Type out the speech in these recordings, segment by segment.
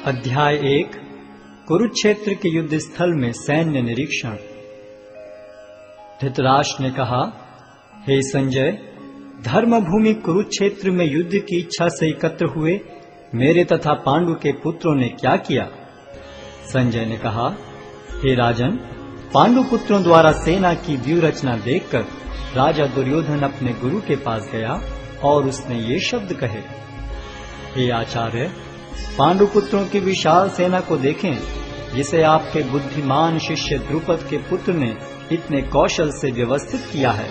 अध्याय 1 कुरुक्षेत्र के युद्ध स्थल में सैन्य निरीक्षण। धृतराष्ट्र ने कहा, हे संजय, धर्मभूमि कुरुक्षेत्र में युद्ध की इच्छा से एकत्र हुए मेरे तथा पांडु के पुत्रों ने क्या किया? संजय ने कहा, हे राजन, पांडु पुत्रों द्वारा सेना की व्यूह रचना देखकर राजा दुर्योधन अपने गुरु के पास गया और उसने ये शब्द कहे, हे आचार्य, पांडु पुत्रों की विशाल सेना को देखें, जिसे आपके बुद्धिमान शिष्य द्रुपद के पुत्र ने इतने कौशल से व्यवस्थित किया है।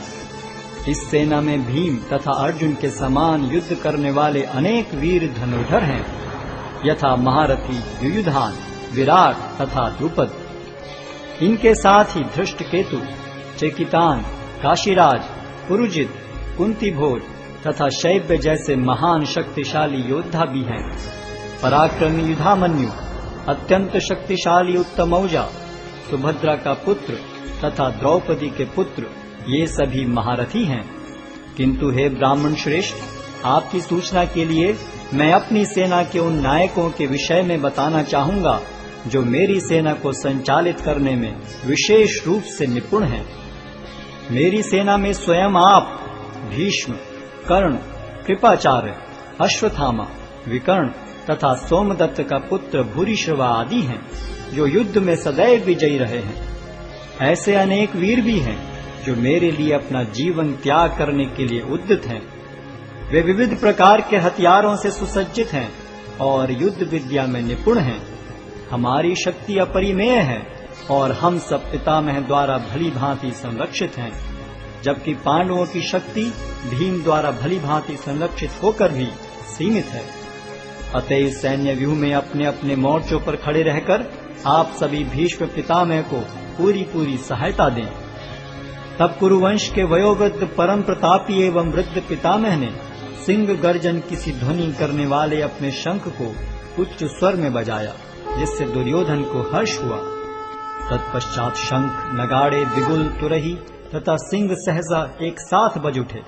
इस सेना में भीम तथा अर्जुन के समान युद्ध करने वाले अनेक वीर धनुर्धर हैं, यथा महारथी युयुधान, विराट तथा द्रुपद। इनके साथ ही धृष्टकेतु, चेकितान, काशीराज, पुरुजित, कुंतीभोज तथा शैब्य जैसे महान शक्तिशाली योद्धा भी हैं। पराक्रमी युधामन्यु, अत्यंत शक्तिशाली उत्तमौजा, सुभद्रा का पुत्र तथा द्रौपदी के पुत्र, ये सभी महारथी हैं। किंतु हे ब्राह्मण श्रेष्ठ, आपकी सूचना के लिए मैं अपनी सेना के उन नायकों के विषय में बताना चाहूंगा जो मेरी सेना को संचालित करने में विशेष रूप से निपुण हैं। मेरी सेना में स्वयं आप, भीष्म, कर्ण, कृपाचार्य, अश्वत्थामा, विकर्ण तथा सोमदत्त का पुत्र भूरिश्रवा आदि हैं, जो युद्ध में सदैव विजयी रहे हैं। ऐसे अनेक वीर भी हैं जो मेरे लिए अपना जीवन त्याग करने के लिए उद्यत हैं। वे विविध प्रकार के हथियारों से सुसज्जित हैं और युद्ध विद्या में निपुण हैं। हमारी शक्ति अपरिमेय है और हम सब पितामह द्वारा भली भांति संरक्षित हैं, जबकि पांडवों की शक्ति भीम द्वारा भली भांति संरक्षित होकर भी सीमित है। अतः इस सैन्य व्यूह में अपने अपने मोर्चों पर खड़े रहकर आप सभी भीष्म पितामह को पूरी सहायता दें। तब कुरुवंश के वयोवृद्ध परम प्रतापी एवं वृद्ध पितामह ने सिंह गर्जन किसी ध्वनि करने वाले अपने शंख को उच्च स्वर में बजाया, जिससे दुर्योधन को हर्ष हुआ। तत्पश्चात शंख, नगाड़े, बिगुल, तुरही तथा सिंह सहसा एक साथ बज उठे।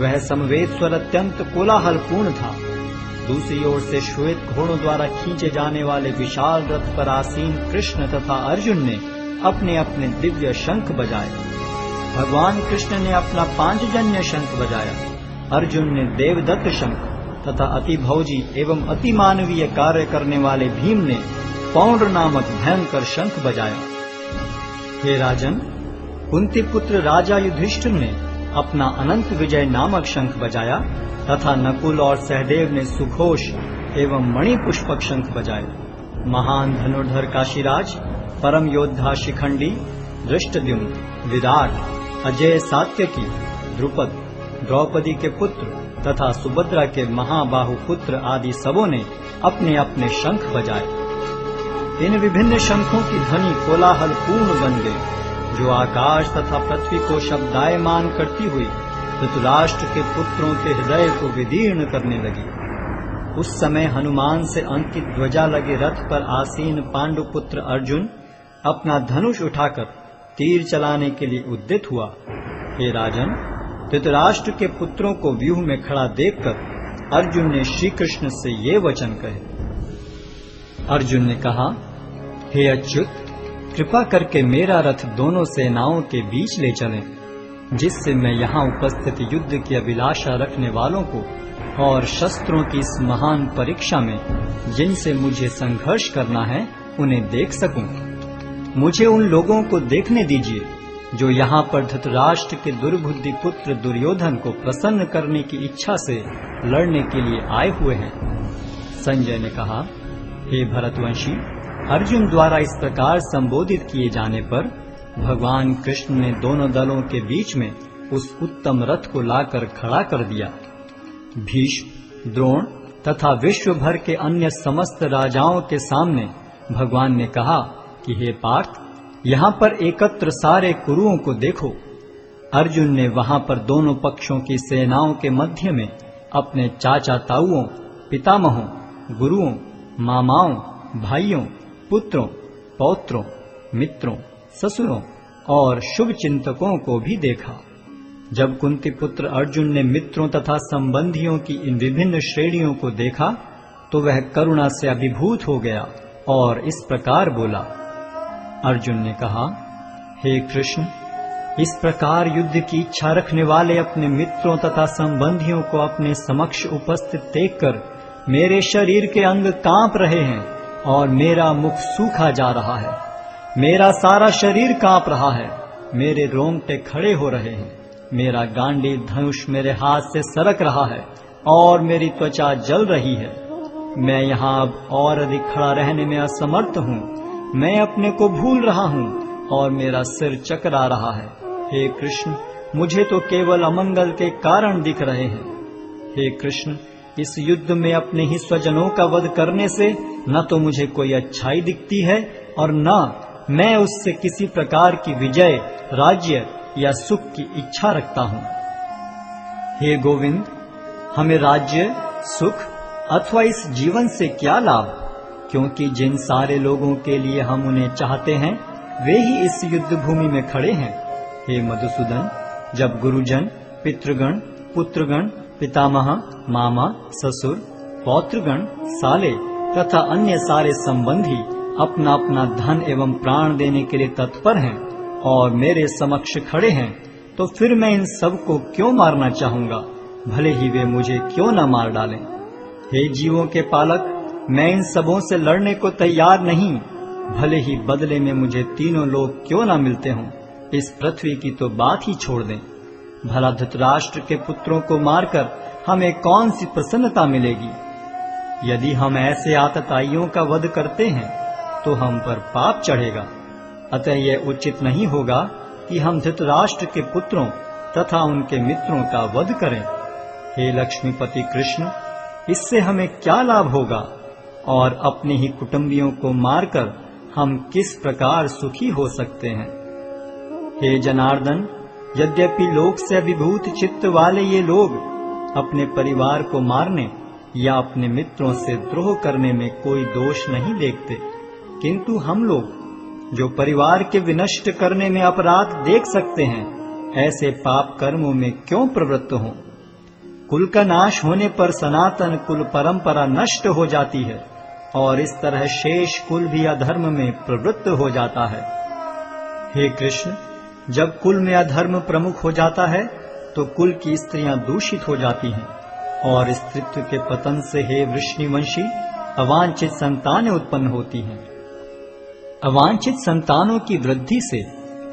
वह समवेत स्वर अत्यंत कोलाहलपूर्ण था। दूसरी ओर से श्वेत घोड़ों द्वारा खींचे जाने वाले विशाल रथ पर आसीन कृष्ण तथा अर्जुन ने अपने अपने दिव्य शंख बजाए। भगवान कृष्ण ने अपना पांचजन्य शंख बजाया, अर्जुन ने देवदत्त शंख तथा अति भौजी एवं अति मानवीय कार्य करने वाले भीम ने पौंड्र नामक भयंकर शंख बजाया। हे राजन, कुंती पुत्र राजा युधिष्ठिर ने अपना अनंत विजय नामक शंख बजाया तथा नकुल और सहदेव ने सुघोष एवं मणिपुष्पक शंख बजाए। महान धनुर्धर काशीराज, परम योद्धा शिखंडी, धृष्टद्युम्न, विराट, अजय सात्यकी, द्रुपद, द्रौपदी के पुत्र तथा सुभद्रा के महाबाहु पुत्र आदि सबों ने अपने अपने शंख बजाए। इन विभिन्न शंखों की ध्वनि कोलाहल पूर्ण बन गई, जो आकाश तथा पृथ्वी को शब्दायमान करती हुई धृतराष्ट्र के पुत्रों के हृदय को विदीर्ण करने लगी। उस समय हनुमान से अंकित ध्वजा लगे रथ पर आसीन पांडु पुत्र अर्जुन अपना धनुष उठाकर तीर चलाने के लिए उद्यत हुआ। हे राजन, धृतराष्ट्र के पुत्रों को व्यूह में खड़ा देखकर अर्जुन ने श्री कृष्ण से ये वचन कहे। अर्जुन ने कहा, हे अच्युत, कृपा करके मेरा रथ दोनों सेनाओं के बीच ले चलें, जिससे मैं यहाँ उपस्थित युद्ध की अभिलाषा रखने वालों को और शस्त्रों की इस महान परीक्षा में जिनसे मुझे संघर्ष करना है उन्हें देख सकूं। मुझे उन लोगों को देखने दीजिए जो यहाँ पर धृतराष्ट्र के दुर्बुद्धि पुत्र दुर्योधन को प्रसन्न करने की इच्छा से लड़ने के लिए आए हुए हैं। संजय ने कहा, हे भरतवंशी, अर्जुन द्वारा इस प्रकार संबोधित किए जाने पर भगवान कृष्ण ने दोनों दलों के बीच में उस उत्तम रथ को लाकर खड़ा कर दिया। भीष्म, द्रोण तथा विश्व भर के अन्य समस्त राजाओं के सामने भगवान ने कहा कि हे पार्थ, यहाँ पर एकत्र सारे कुरुओं को देखो। अर्जुन ने वहां पर दोनों पक्षों की सेनाओं के मध्य में अपने चाचा ताऊओं, पितामहों, गुरुओं, मामाओं, भाइयों, पुत्रों, पौत्रों, मित्रों, ससुरों और शुभ चिंतकों को भी देखा। जब कुंती पुत्र अर्जुन ने मित्रों तथा संबंधियों की इन विभिन्न श्रेणियों को देखा तो वह करुणा से अभिभूत हो गया और इस प्रकार बोला। अर्जुन ने कहा, हे कृष्ण, इस प्रकार युद्ध की इच्छा रखने वाले अपने मित्रों तथा संबंधियों को अपने समक्ष उपस्थित देखकर मेरे शरीर के अंग कांप रहे हैं और मेरा मुख सूखा जा रहा है। मेरा सारा शरीर कांप रहा है, मेरे रोंगटे खड़े हो रहे हैं, मेरा गांडीव धनुष मेरे हाथ से सरक रहा है और मेरी त्वचा जल रही है। मैं यहाँ अब और अधिक खड़ा रहने में असमर्थ हूँ। मैं अपने को भूल रहा हूँ और मेरा सिर चकरा रहा है। हे कृष्ण, मुझे तो केवल अमंगल के कारण दिख रहे हैं। हे कृष्ण, इस युद्ध में अपने ही स्वजनों का वध करने से न तो मुझे कोई अच्छाई दिखती है और न मैं उससे किसी प्रकार की विजय, राज्य या सुख की इच्छा रखता हूँ। हे गोविंद, हमें राज्य, सुख अथवा इस जीवन से क्या लाभ, क्योंकि जिन सारे लोगों के लिए हम उन्हें चाहते हैं वे ही इस युद्ध भूमि में खड़े हैं। हे मधुसूदन, जब गुरुजन, पितृगण, पुत्रगण, पितामह, मामा, ससुर, पौत्रगण, साले तथा अन्य सारे संबंधी अपना अपना धन एवं प्राण देने के लिए तत्पर हैं और मेरे समक्ष खड़े हैं, तो फिर मैं इन सब को क्यों मारना चाहूंगा, भले ही वे मुझे क्यों न मार डालें। हे जीवों के पालक, मैं इन सबों से लड़ने को तैयार नहीं, भले ही बदले में मुझे तीनों लोग क्यों न मिलते हों। इस पृथ्वी की तो बात ही छोड़ दें। भला धृतराष्ट्र के पुत्रों को मारकर हमें कौन सी प्रसन्नता मिलेगी। यदि हम ऐसे आतताइयों का वध करते हैं तो हम पर पाप चढ़ेगा। अतः यह उचित नहीं होगा कि हम धृतराष्ट्र के पुत्रों तथा उनके मित्रों का वध करें। हे लक्ष्मीपति कृष्ण, इससे हमें क्या लाभ होगा और अपने ही कुटुंबियों को मारकर हम किस प्रकार सुखी हो सकते हैं। हे जनार्दन, यद्यपि लोक से अभिभूत चित्त वाले ये लोग अपने परिवार को मारने या अपने मित्रों से द्रोह करने में कोई दोष नहीं देखते, किंतु हम लोग जो परिवार के विनष्ट करने में अपराध देख सकते हैं, ऐसे पाप कर्मों में क्यों प्रवृत्त हों। कुल का नाश होने पर सनातन कुल परंपरा नष्ट हो जाती है और इस तरह शेष कुल भी अधर्म में प्रवृत्त हो जाता है। हे कृष्ण, जब कुल में अधर्म प्रमुख हो जाता है तो कुल की स्त्रियां दूषित हो जाती हैं और स्त्रीत्व के पतन से हे वृष्णिवंशी अवांछित संतानें उत्पन्न होती हैं। अवांछित संतानों की वृद्धि से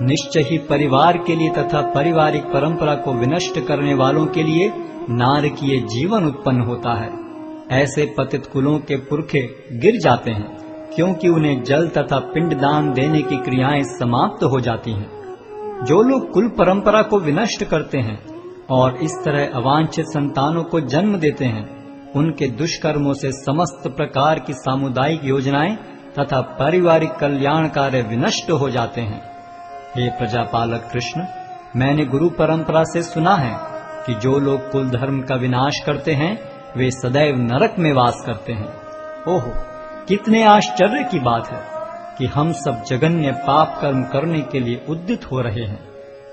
निश्चय ही परिवार के लिए तथा पारिवारिक परंपरा को विनष्ट करने वालों के लिए नारकीय जीवन उत्पन्न होता है। ऐसे पतित कुलों के पुरखे गिर जाते हैं, क्योंकि उन्हें जल तथा पिंडदान देने की क्रियाएं समाप्त हो जाती हैं। जो लोग कुल परंपरा को विनष्ट करते हैं और इस तरह अवांछित संतानों को जन्म देते हैं, उनके दुष्कर्मों से समस्त प्रकार की सामुदायिक योजनाएं तथा पारिवारिक कल्याण कार्य विनष्ट हो जाते हैं। हे प्रजापालक कृष्ण, मैंने गुरु परंपरा से सुना है कि जो लोग कुल धर्म का विनाश करते हैं वे सदैव नरक में वास करते हैं। ओहो, कितने आश्चर्य की बात है कि हम सब जघन्य पाप कर्म करने के लिए उद्यत हो रहे हैं।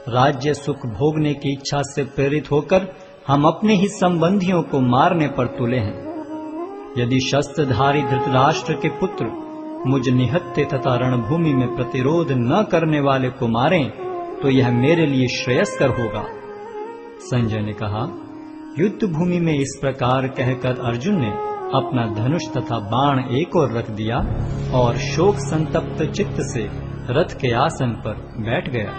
राज्य सुख भोगने की इच्छा से प्रेरित होकर हम अपने ही संबंधियों को मारने पर तुले हैं। यदि शस्त्रधारी धृतराष्ट्र के पुत्र मुझ निहत्थे तथा रणभूमि में प्रतिरोध न करने वाले को मारें तो यह मेरे लिए श्रेयस्कर होगा। संजय ने कहा, युद्ध भूमि में इस प्रकार कहकर अर्जुन ने अपना धनुष तथा बाण एक ओर रख दिया और शोक संतप्त चित्त से रथ के आसन पर बैठ गया।